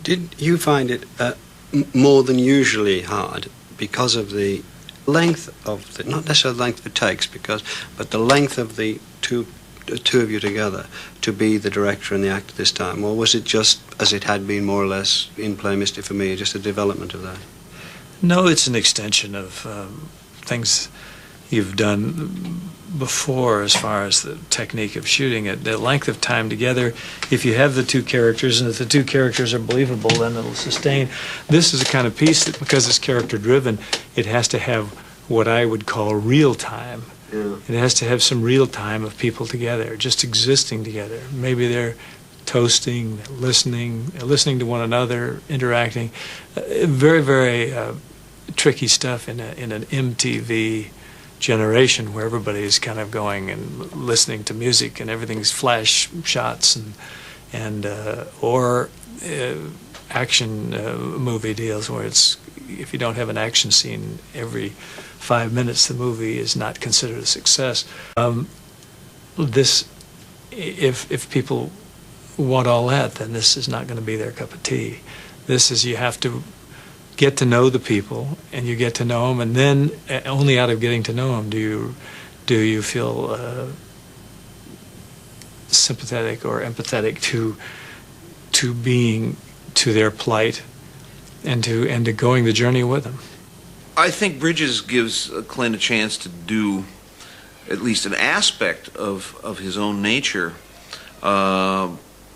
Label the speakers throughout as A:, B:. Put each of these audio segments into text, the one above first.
A: Did you find it more than usually hard because of the length of the, not necessarily the length of it takes, but the length of the two of you together to be the director and the actor this time, or was it just as it had been more or less in Play Misty for me, just a development of that?
B: No, it's an extension of things you've done before as far as the technique of shooting it. The length of time together, if you have the two characters and if the two characters are believable, then it'll sustain. This is a kind of piece that, because it's character driven, it has to have what I would call real time. Yeah. It has to have some real time of people together, just existing together. Maybe they're toasting, listening to one another, interacting. Very, very tricky stuff in an MTV generation where everybody is kind of going and listening to music and everything's flash shots and or action movie deals where it's, if you don't have an action scene every 5 minutes, the movie is not considered a success. If people want all that, then this is not going to be their cup of tea. This is, you have to get to know the people, and you get to know them, and then only out of getting to know them do you feel sympathetic or empathetic to being to their plight and to going the journey with them.
C: I think Bridges gives Clint a chance to do at least an aspect of his own nature,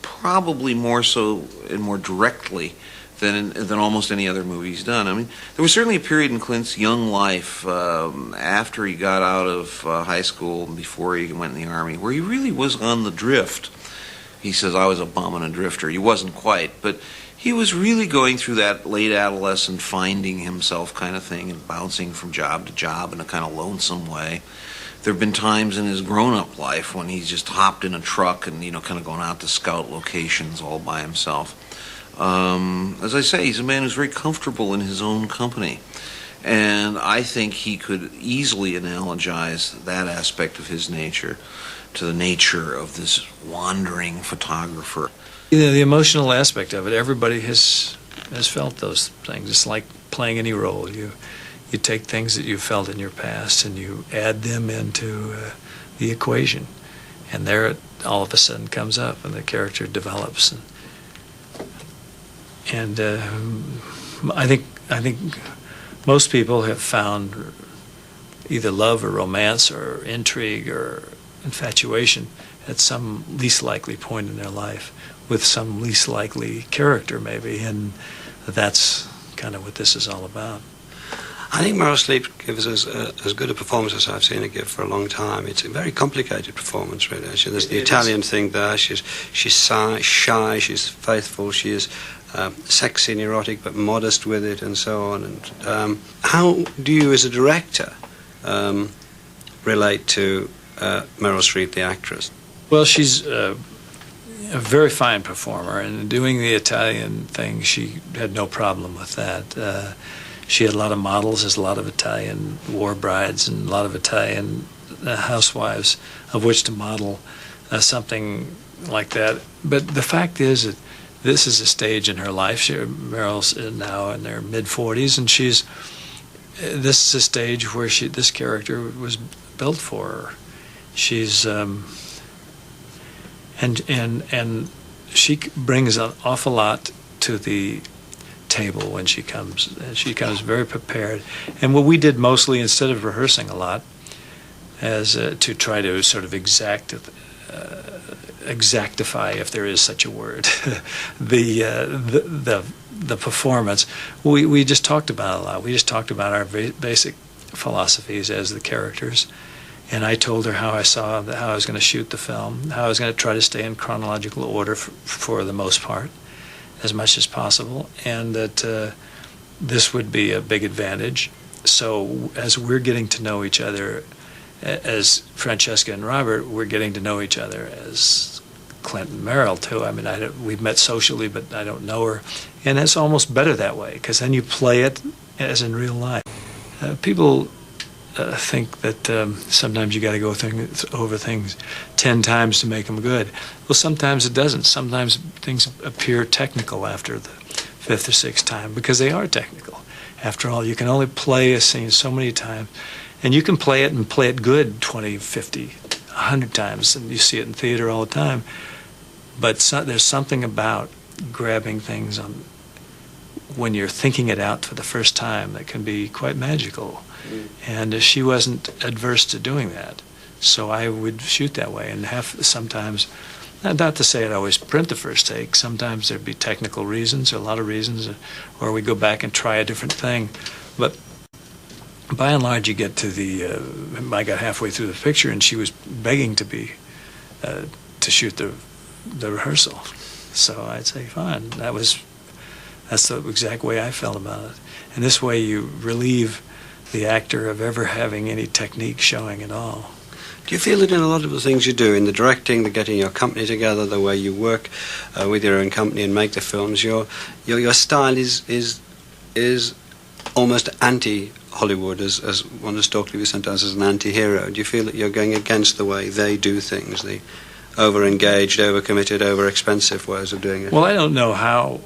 C: probably more so and more directly than almost any other movie he's done. I mean, there was certainly a period in Clint's young life after he got out of high school and before he went in the Army where he really was on the drift. He says, I was a bum and a drifter. He wasn't quite, but he was really going through that late adolescent finding himself kind of thing and bouncing from job to job in a kind of lonesome way. There have been times in his grown-up life when he's just hopped in a truck and, kind of going out to scout locations all by himself. As I say, he's a man who's very comfortable in his own company. And I think he could easily analogize that aspect of his nature to the nature of this wandering photographer.
B: The emotional aspect of it, everybody has felt those things. It's like playing any role. You take things that you felt in your past and you add them into the equation. And there it all of a sudden comes up and the character develops. And I think most people have found either love or romance or intrigue or infatuation at some least likely point in their life with some least likely character maybe, and that's kind of what this is all about.
A: I think Meryl Streep gives us as good a performance as I've seen her give for a long time. It's a very complicated performance, really. There's the Italian thing there. She's shy, she's faithful, she is sexy and erotic, but modest with it, and so on. And how do you, as a director, relate to Meryl Streep, the actress?
B: Well, she's a very fine performer, and doing the Italian thing, she had no problem with that. She had a lot of models. There's a lot of Italian war brides and a lot of Italian housewives of which to model something like that. But the fact is that this is a stage in her life. Meryl's now in her mid-40s, and this is a stage where this character was built for her. She's and she brings an awful lot to the table when she comes. She comes very prepared. And what we did mostly, instead of rehearsing a lot, as to try to sort of exactify, if there is such a word, the performance. We just talked about it a lot. We just talked about our basic philosophies as the characters. And I told her how I was going to shoot the film, how I was going to try to stay in chronological order for the most part, as much as possible, and that this would be a big advantage. So as we're getting to know each other, as Francesca and Robert, we're getting to know each other as Clint and Meryl too. I mean, we've met socially, but I don't know her, and it's almost better that way because then you play it as in real life. People think that sometimes you got to go over things 10 times to make them good. Well, sometimes it doesn't. Sometimes things appear technical after fifth or sixth time, because they are technical. After all, you can only play a scene so many times, and you can play it and play it good 20, 50, 100 times, and you see it in theater all the time. But there's something about grabbing things on when you're thinking it out for the first time that can be quite magical. And she wasn't adverse to doing that, so I would shoot that way. And sometimes, not to say I'd always print the first take, sometimes there'd be technical reasons, or a lot of reasons, or we go back and try a different thing. But by and large, you get to I got halfway through the picture, and she was begging to shoot the rehearsal. So I'd say, fine. That's the exact way I felt about it. And this way you relieve the actor of ever having any technique showing at all.
A: Do you feel that in a lot of the things you do, in the directing, the getting your company together, the way you work with your own company and make the films, your style is almost anti-Hollywood, as one of Stokely was sent us as an anti-hero? Do you feel that you're going against the way they do things, the over-engaged, over-committed, over-expensive ways of doing it?
B: Well, I don't know how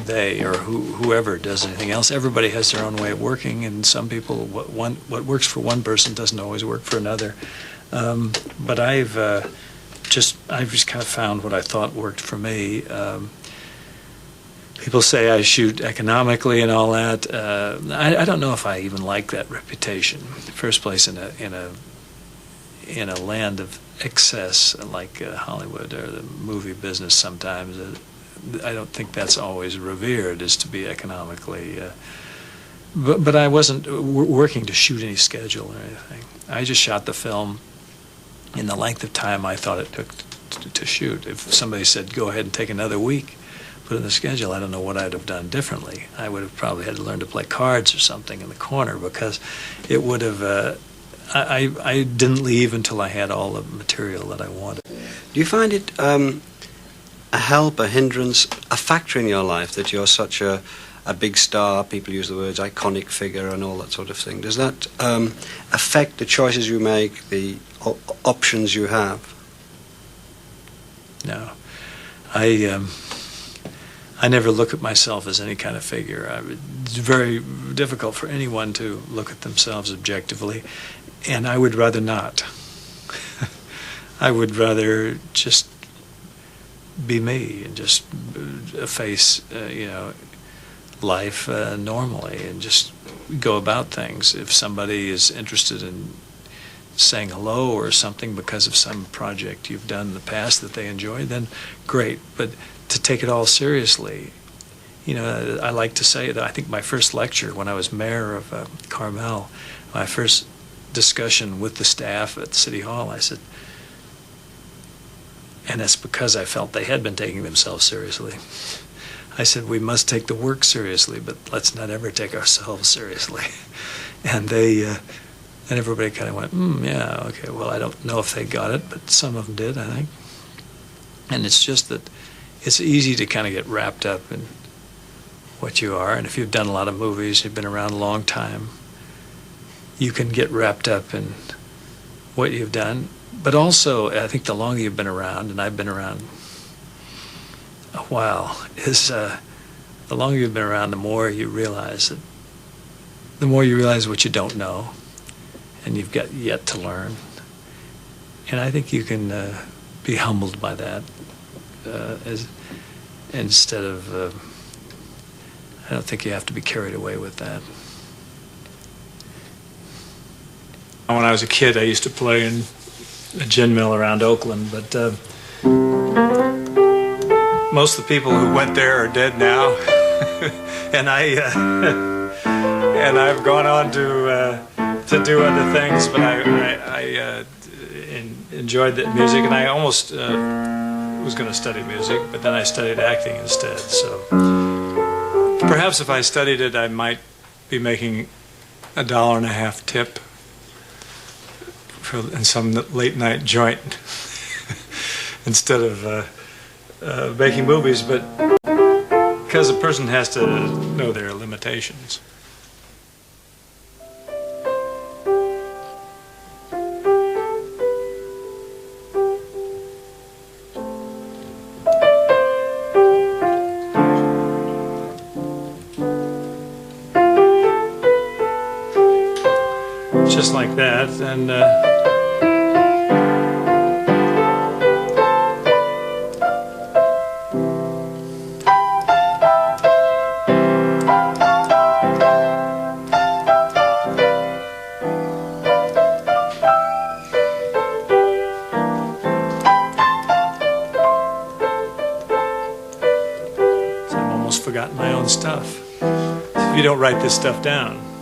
B: they or whoever does anything else. Everybody has their own way of working, and some people, what works for one person doesn't always work for another. But I've just kind of found what I thought worked for me. People say I shoot economically and all that. I don't know if I even like that reputation. In the first place, in a land of excess like Hollywood or the movie business, sometimes I don't think that's always revered, as to be economically. But I wasn't working to shoot any schedule or anything. I just shot the film in the length of time I thought it took to shoot. If somebody said, go ahead and take another week, put it in the schedule, I don't know what I'd have done differently. I would have probably had to learn to play cards or something in the corner, because it would have... I didn't leave until I had all the material that I wanted.
A: Do you find it a help, a hindrance, a factor in your life that you're such a big star? People use the words iconic figure and all that sort of thing. Does that affect the choices you make, the options you have?
B: No. I never look at myself as any kind of figure. It's very difficult for anyone to look at themselves objectively, and I would rather not. I would rather just be me and just face, life normally and just go about things. If somebody is interested in saying hello or something because of some project you've done in the past that they enjoy, then great. But to take it all seriously, I like to say that I think my first lecture when I was mayor of Carmel, my first discussion with the staff at City Hall, I said, and that's because I felt they had been taking themselves seriously. I said, we must take the work seriously, but let's not ever take ourselves seriously. And and everybody kind of went, yeah, okay, well, I don't know if they got it, but some of them did, I think. And it's just that it's easy to kind of get wrapped up in what you are, and if you've done a lot of movies, you've been around a long time, you can get wrapped up in what you've done. But also, I think the longer you've been around, and I've been around a while, the longer you've been around, the more you realize what you don't know, and you've got yet to learn. And I think you can be humbled by that, instead of, I don't think you have to be carried away with that. When I was a kid, I used to play in a gin mill around Oakland, but most of the people who went there are dead now, and I've gone on to do other things, but I enjoyed the music, and I almost was going to study music, but then I studied acting instead. So perhaps if I studied it, I might be making $1.50 tip in some late night joint instead of making movies, but because a person has to know their limitations. just like that, and I've almost forgotten my own stuff. If you don't write this stuff down.